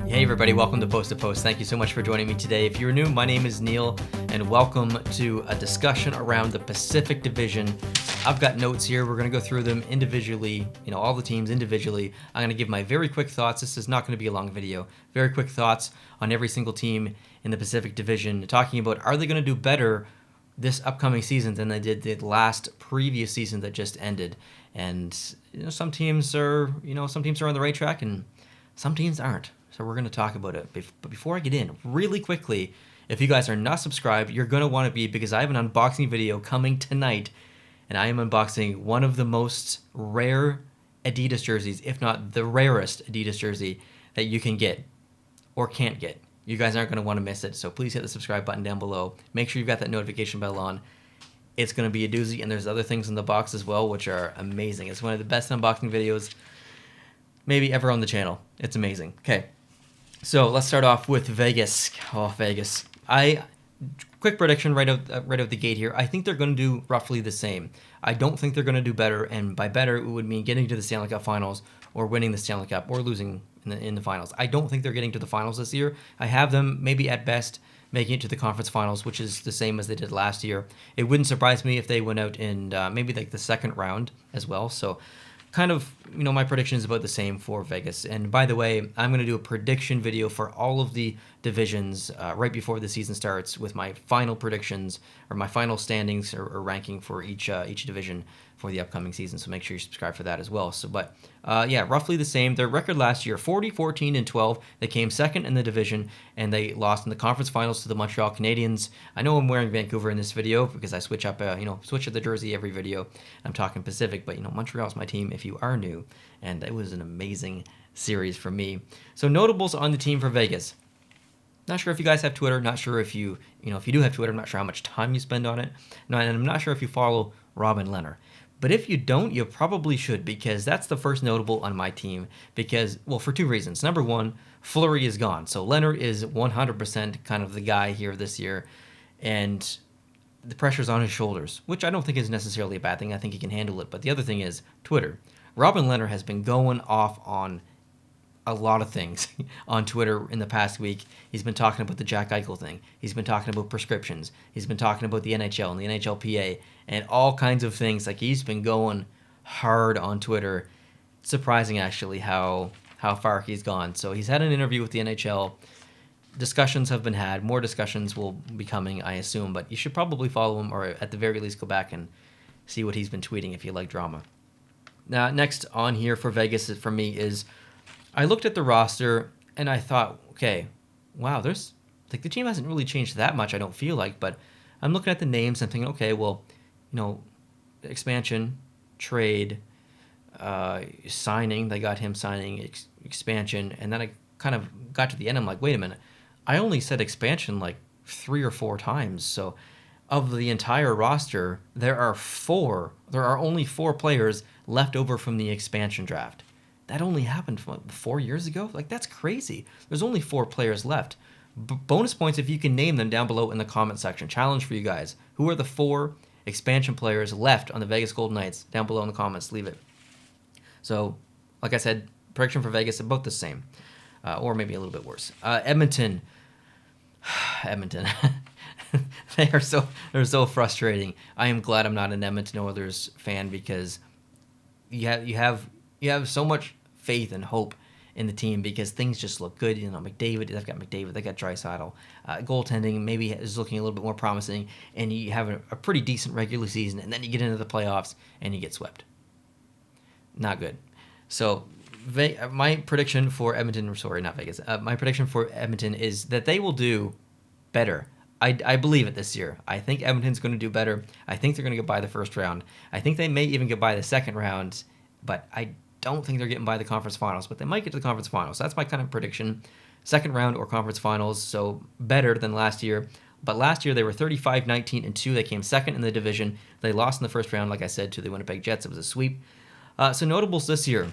Hey everybody, welcome to Post to Post. Thank you so much for joining me today. If you're new, my name is Neil, and welcome to a discussion around the Pacific Division. I've got notes here. We're going to go through them individually, all the teams individually. I'm going to give my very quick thoughts. This is not going to be a long video. Very quick thoughts on every single team in the Pacific Division, talking about are they going to do better this upcoming season than they did the last previous season that just ended. And some teams are, some teams are on the right track and some teams aren't. So we're going to talk about it. But before I get in, really quickly, if you guys are not subscribed, you're going to want to be, because I have an unboxing video coming tonight, and I am unboxing one of the most rare Adidas jerseys, if not the rarest Adidas jersey that you can get or can't get. You guys aren't going to want to miss it, so please hit the subscribe button down below. Make sure you've got that notification bell on. It's going to be a doozy, and there's other things in the box as well, which are amazing. It's one of the best unboxing videos maybe ever on the channel. It's amazing. Okay. So let's start off with Vegas. Oh, Vegas. Quick prediction right out the gate here. I think they're going to do roughly the same. I don't think they're going to do better, and by better, it would mean getting to the Stanley Cup Finals or winning the Stanley Cup or losing in the finals. I don't think they're getting to the finals this year. I have them maybe at best making it to the conference finals, which is the same as they did last year. It wouldn't surprise me if they went out in maybe like the second round as well. So kind of, my prediction is about the same for Vegas. And by the way, I'm going to do a prediction video for all of the divisions right before the season starts with my final predictions or my final standings or ranking for each division for the upcoming season. So make sure you subscribe for that as well. So, but yeah, roughly the same. Their record last year, 40, 14, and 12. They came second in the division, and they lost in the conference finals to the Montreal Canadiens. I know I'm wearing Vancouver in this video because I switch up, switch up the jersey every video. I'm talking Pacific, but Montreal's my team if you are new, and it was an amazing series for me. So notables on the team for Vegas. Not sure if you guys have Twitter. Not sure if you if you do have Twitter. I'm not sure how much time you spend on it. No, and I'm not sure if you follow Robin Lehner. But if you don't, you probably should, because that's the first notable on my team. Because, well, for two reasons. Number one, Fleury is gone. So Lehner is 100% kind of the guy here this year. And the pressure's on his shoulders, which I don't think is necessarily a bad thing. I think he can handle it. But the other thing is Twitter. Robin Lehner has been going off on a lot of things on Twitter in the past week. He's been talking about the Jack Eichel thing. He's been talking about prescriptions. He's been talking about the NHL and the NHLPA and all kinds of things. Like, he's been going hard on Twitter. It's surprising, actually, how far he's gone. So he's had an interview with the NHL. Discussions have been had. More discussions will be coming, I assume. But you should probably follow him, or at the very least go back and see what he's been tweeting if you like drama. Now, next on here for Vegas for me is, I looked at the roster and I thought, okay, wow, there's the team hasn't really changed that much, I don't feel like, but I'm looking at the names and thinking, okay, well, expansion, trade, signing, they got him signing, expansion, and then I kind of got to the end, I'm like, wait a minute, I only said expansion like 3 or 4 times, so of the entire roster, there are only 4 players left over from the expansion draft. That only happened 4 years ago? Like, that's crazy. There's only 4 players left. Bonus points if you can name them down below in the comment section. Challenge for you guys. Who are the 4 expansion players left on the Vegas Golden Knights? Down below in the comments. Leave it. So, like I said, prediction for Vegas, about the same. Or maybe a little bit worse. Edmonton. Edmonton. They're so frustrating. I am glad I'm not an Edmonton Oilers fan, because you have so much faith and hope in the team because things just look good. McDavid, they've got McDavid, they got Draisaitl. Goaltending maybe is looking a little bit more promising, and you have a pretty decent regular season, and then you get into the playoffs and you get swept. Not good. So my prediction for Edmonton, not Vegas, my prediction for Edmonton is that they will do better. I believe it this year. I think Edmonton's going to do better. I think they're going to get by the first round. I think they may even get by the second round, but I don't think they're getting by the conference finals, but they might get to the conference finals. That's my kind of prediction. Second round or conference finals, so better than last year. But last year they were 35-19-2. They came second in the division. They lost in the first round, like I said, to the Winnipeg Jets. It was a sweep. So notables this year.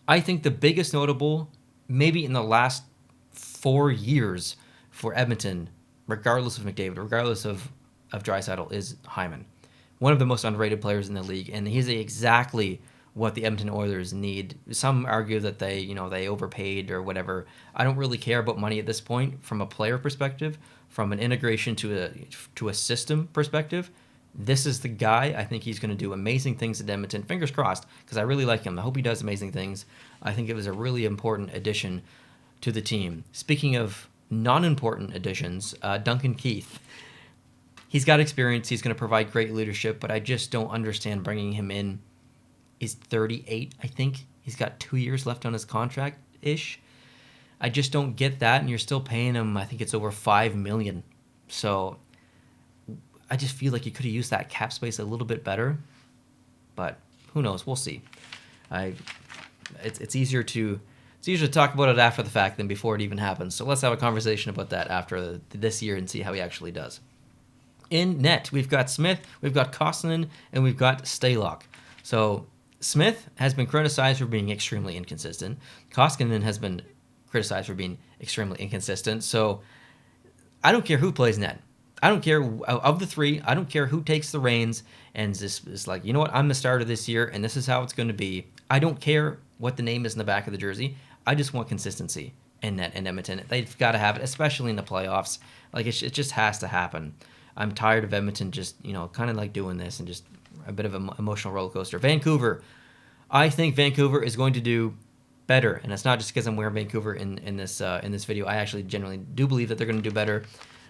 I think the biggest notable, maybe in the last 4 years for Edmonton, regardless of McDavid, regardless of Draisaitl, is Hyman. One of the most underrated players in the league, and he's exactly what the Edmonton Oilers need. Some argue that they overpaid or whatever. I don't really care about money at this point from a player perspective, from an integration to a system perspective. This is the guy. I think he's going to do amazing things at Edmonton. Fingers crossed, because I really like him. I hope he does amazing things. I think it was a really important addition to the team. Speaking of non-important additions, Duncan Keith. He's got experience. He's going to provide great leadership, but I just don't understand bringing him in. He's 38, I think. He's got 2 years left on his contract-ish. I just don't get that, and you're still paying him, I think it's over $5 million. So I just feel like you could have used that cap space a little bit better, but who knows? We'll see. It's easier to talk about it after the fact than before it even happens. So let's have a conversation about that after this year and see how he actually does. In net, we've got Smith, we've got Koskinen, and we've got Stalock. So Smith has been criticized for being extremely inconsistent. Koskinen has been criticized for being extremely inconsistent. So I don't care who plays net. I don't care of the three. I don't care who takes the reins and is like, you know what, I'm the starter this year, and this is how it's going to be. I don't care what the name is in the back of the jersey. I just want consistency in net in Edmonton. They've got to have it, especially in the playoffs. Like it just has to happen. I'm tired of Edmonton just, kind of like doing this and just a bit of an emotional roller coaster. Vancouver. I think Vancouver is going to do better, and it's not just because I'm wearing Vancouver in this video. I actually genuinely do believe that they're going to do better,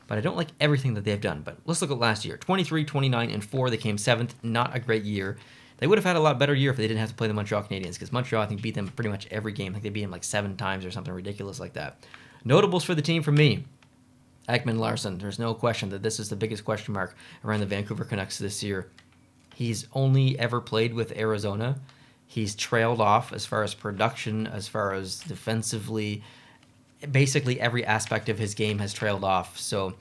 but I don't like everything that they've done. But let's look at last year. 23, 29, and 4. They came 7th. Not a great year. They would have had a lot better year if they didn't have to play the Montreal Canadiens, because Montreal, I think, beat them pretty much every game. I think they beat them like 7 times or something ridiculous like that. Notables for the team for me. Ekman Larsson, there's no question that this is the biggest question mark around the Vancouver Canucks this year. He's only ever played with Arizona. He's trailed off as far as production, as far as defensively. Basically, every aspect of his game has trailed off. So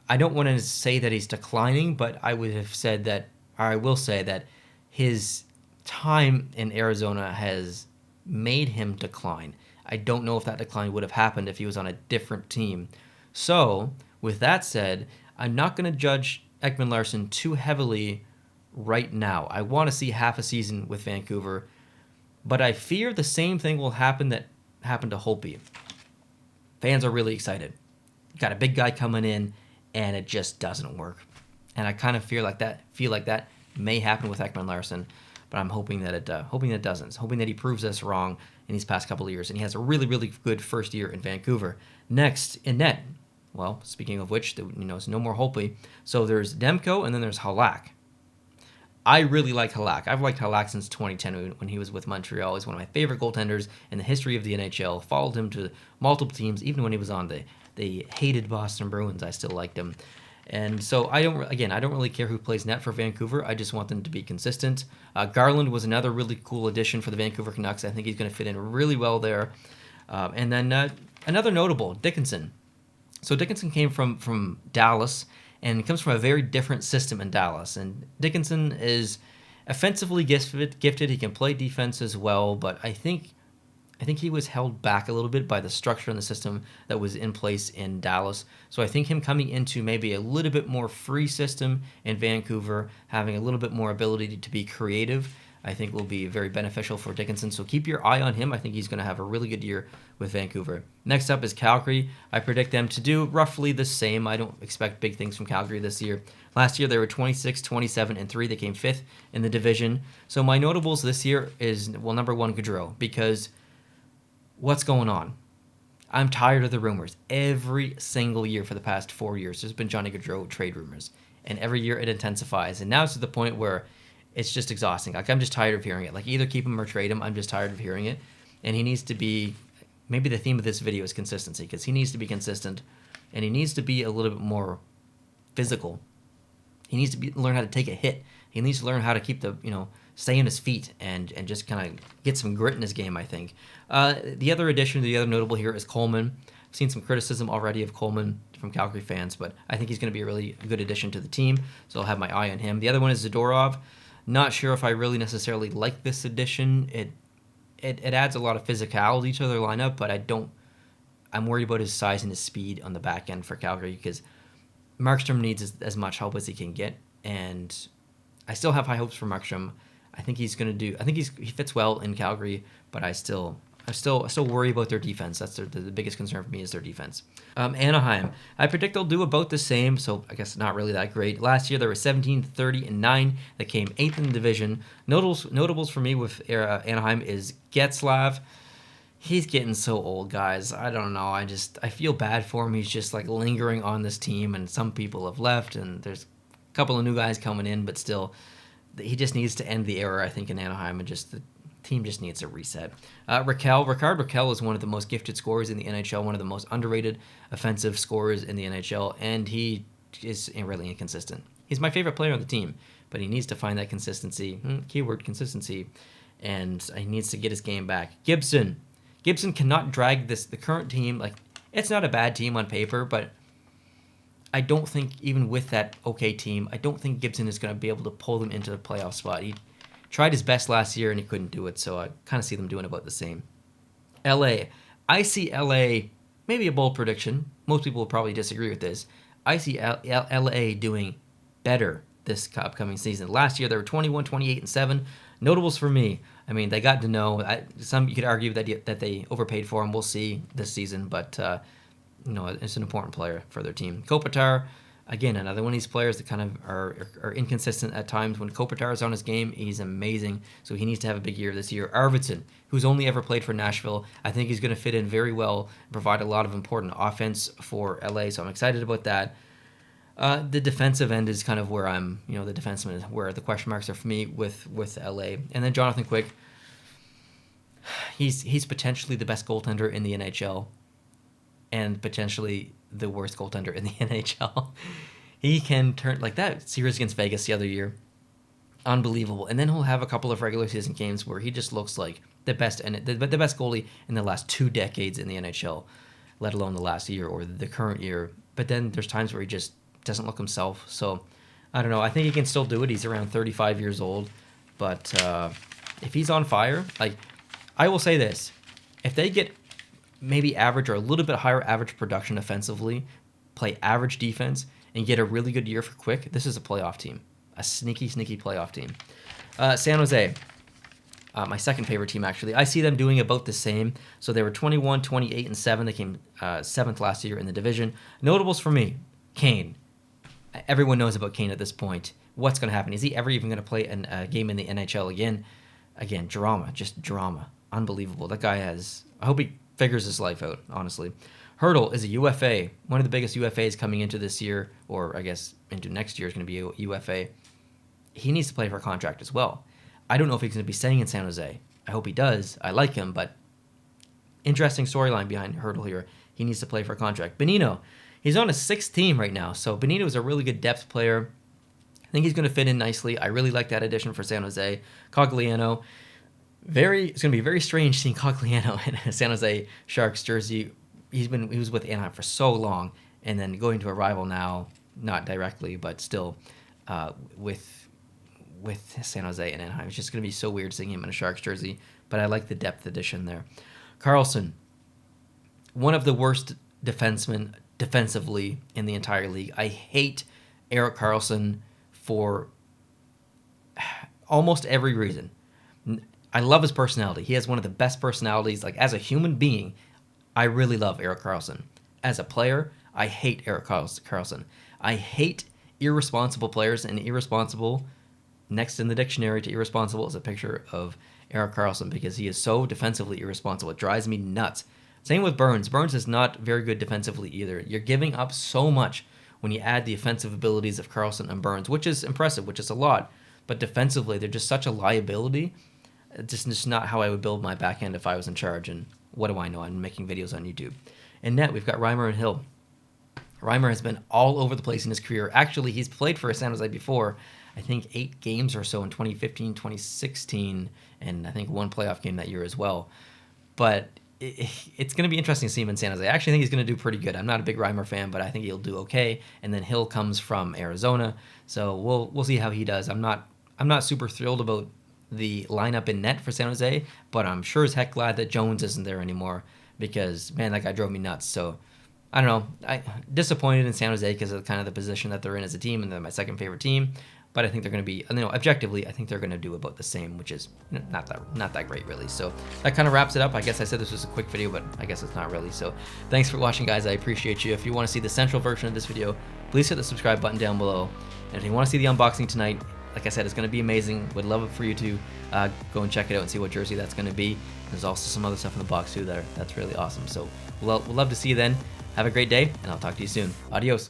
I don't want to say that he's declining, but I would have said that, or I will say that his time in Arizona has made him decline. I don't know if that decline would have happened if he was on a different team. So, with that said, I'm not going to judge Ekman Larsson too heavily right now. I want to see half a season with Vancouver, but I fear the same thing will happen that happened to Holtby. Fans are really excited. Got a big guy coming in, and it just doesn't work. And I kind of feel like that may happen with Ekman Larsson, but I'm hoping that it doesn't. Hoping that he proves us wrong in these past couple of years, and he has a really, really good first year in Vancouver. Next, in net, well, speaking of which, it's no more Holtby. So there's Demko, and then there's Halak. I really like Halak. I've liked Halak since 2010 when he was with Montreal. He's one of my favorite goaltenders in the history of the NHL. Followed him to multiple teams, even when he was on the hated Boston Bruins. I still liked him. And so I don't really care who plays net for Vancouver. I just want them to be consistent. Garland was another really cool addition for the Vancouver Canucks. I think he's going to fit in really well there. And then another notable, Dickinson. So Dickinson came from Dallas, and comes from a very different system in Dallas. And Dickinson is offensively gifted. He can play defense as well, but I think he was held back a little bit by the structure and the system that was in place in Dallas. So I think him coming into maybe a little bit more free system in Vancouver, having a little bit more ability to be creative, I think will be very beneficial for Dickinson. So keep your eye on him. I think he's going to have a really good year with Vancouver. Next up is Calgary. I predict them to do roughly the same. I don't expect big things from Calgary this year. Last year they were 26, 27, and 3. They came 5th in the division. So my notables this year is, well, number 1, Gaudreau, because what's going on? I'm tired of the rumors. Every single year for the past 4 years, there's been Johnny Gaudreau trade rumors. And every year it intensifies. And now it's to the point where it's just exhausting. Like, I'm just tired of hearing it. Like, either keep him or trade him. I'm just tired of hearing it. And he needs to be, maybe the theme of this video is consistency, because he needs to be consistent, and he needs to be a little bit more physical. He needs to learn how to take a hit. He needs to learn how to keep stay on his feet and just kind of get some grit in his game, I think. The other notable here is Coleman. I've seen some criticism already of Coleman from Calgary fans, but I think he's going to be a really good addition to the team, so I'll have my eye on him. The other one is Zadorov. Not sure if I really necessarily like this addition. It adds a lot of physicality to their lineup, but I'm worried about his size and his speed on the back end for Calgary, because Markstrom needs as much help as he can get, and I still have high hopes for Markstrom. I think he's going to do. I think he fits well in Calgary, but I still worry about their defense. That's the biggest concern for me is their defense. Anaheim, I predict they'll do about the same, so I guess not really that great. Last year, they were 17, 30, and 9. They came 8th in the division. Notables for me with Anaheim is Getzlaf. He's getting so old, guys. I don't know. I feel bad for him. He's just like lingering on this team, and some people have left, and there's a couple of new guys coming in, but still, he just needs to end the era, I think, in Anaheim, and just the team just needs a reset. Ricard Raquel is one of the most gifted scorers in the NHL, one of the most underrated offensive scorers in the NHL, and he is really inconsistent. He's my favorite player on the team, but he needs to find that consistency, keyword consistency, and he needs to get his game back. Gibson cannot drag the current team. Like, it's not a bad team on paper, but I don't think even with that okay team, I don't think Gibson is going to be able to pull them into the playoff spot. He tried his best last year and he couldn't do it, so I kind of see them doing about the same. LA. I see LA, maybe a bold prediction. Most people will probably disagree with this. I see LA doing better this upcoming season. Last year, they were 21, 28, and 7. Notables for me, I mean, they got to know. Some you could argue that they overpaid for him. We'll see this season, but it's an important player for their team. Kopitar, again, another one of these players that kind of are inconsistent at times. When Kopitar is on his game, he's amazing. So he needs to have a big year this year. Arvidsson, who's only ever played for Nashville, I think he's going to fit in very well, provide a lot of important offense for LA. So I'm excited about that. The defensive end is kind of where the defenseman is where the question marks are for me with LA. And then Jonathan Quick, he's potentially the best goaltender in the NHL and potentially the worst goaltender in the NHL. He can turn like that series against Vegas the other year. Unbelievable. And then he'll have a couple of regular season games where he just looks like the best goalie in the last 2 decades in the NHL, let alone the last year or the current year. But then there's times where he just doesn't look himself. So I don't know. I think he can still do it. He's around 35 years old. But if he's on fire, like, I will say this. If they get maybe average or a little bit higher average production offensively, play average defense, and get a really good year for Quick, this is a playoff team. A sneaky playoff team. San Jose. My second favorite team, actually. I see them doing about the same. So they were 21, 28, and 7. They came 7th last year in the division. Notables for me, Kane. Everyone knows about Kane at this point. What's going to happen? Is he ever even going to play a game in the NHL again? Again, just drama. Unbelievable. That guy has... I hope he figures his life out, honestly. Hurdle is a UFA. One of the biggest UFAs coming into this year, or I guess into next year is going to be a UFA. He needs to play for a contract as well. I don't know if he's going to be staying in San Jose. I hope he does. I like him, but interesting storyline behind Hurdle here. He needs to play for a contract. Bonino. He's on a 6th team right now, so Bonino is a really good depth player. I think he's going to fit in nicely. I really like that addition for San Jose. Cogliano, it's going to be very strange seeing Cogliano in a San Jose Sharks jersey. He was with Anaheim for so long, and then going to a rival now, not directly, but still with San Jose and Anaheim. It's just going to be so weird seeing him in a Sharks jersey, but I like the depth addition there. Carlson, one of the worst defensemen defensively in the entire league. I hate Erik Karlsson for almost every reason. I love his personality. He has one of the best personalities. Like, as a human being, I really love Erik Karlsson. As a player, I hate Erik Karlsson. I hate irresponsible players, and irresponsible, next in the dictionary to irresponsible, is a picture of Erik Karlsson because he is so defensively irresponsible. It drives me nuts. Same with Burns. Burns is not very good defensively either. You're giving up so much when you add the offensive abilities of Karlsson and Burns, which is impressive, which is a lot. But defensively, they're just such a liability. It's just not how I would build my back end if I was in charge. And what do I know? I'm making videos on YouTube. In net, we've got Reimer and Hill. Reimer has been all over the place in his career. Actually, he's played for San Jose before, I think 8 games or so in 2015, 2016, and I think 1 playoff game that year as well. But it's going to be interesting to see him in San Jose. I actually think he's going to do pretty good. I'm not a big Reimer fan, but I think he'll do okay. And then Hill comes from Arizona, so we'll see how he does. I'm not super thrilled about the lineup in net for San Jose, but I'm sure as heck glad that Jones isn't there anymore because, man, that guy drove me nuts. So I don't know. I disappointed in San Jose because of kind of the position that they're in as a team, and they're my second favorite team. but I think they're going to be, objectively, I think they're going to do about the same, which is not that great, really. So that kind of wraps it up. I guess I said this was a quick video, but I guess it's not really. So thanks for watching, guys. I appreciate you. If you want to see the central version of this video, please hit the subscribe button down below. And if you want to see the unboxing tonight, like I said, it's going to be amazing. Would love it for you to go and check it out and see what jersey that's going to be. There's also some other stuff in the box too that's really awesome. So we'll love to see you then. Have a great day, and I'll talk to you soon. Adios.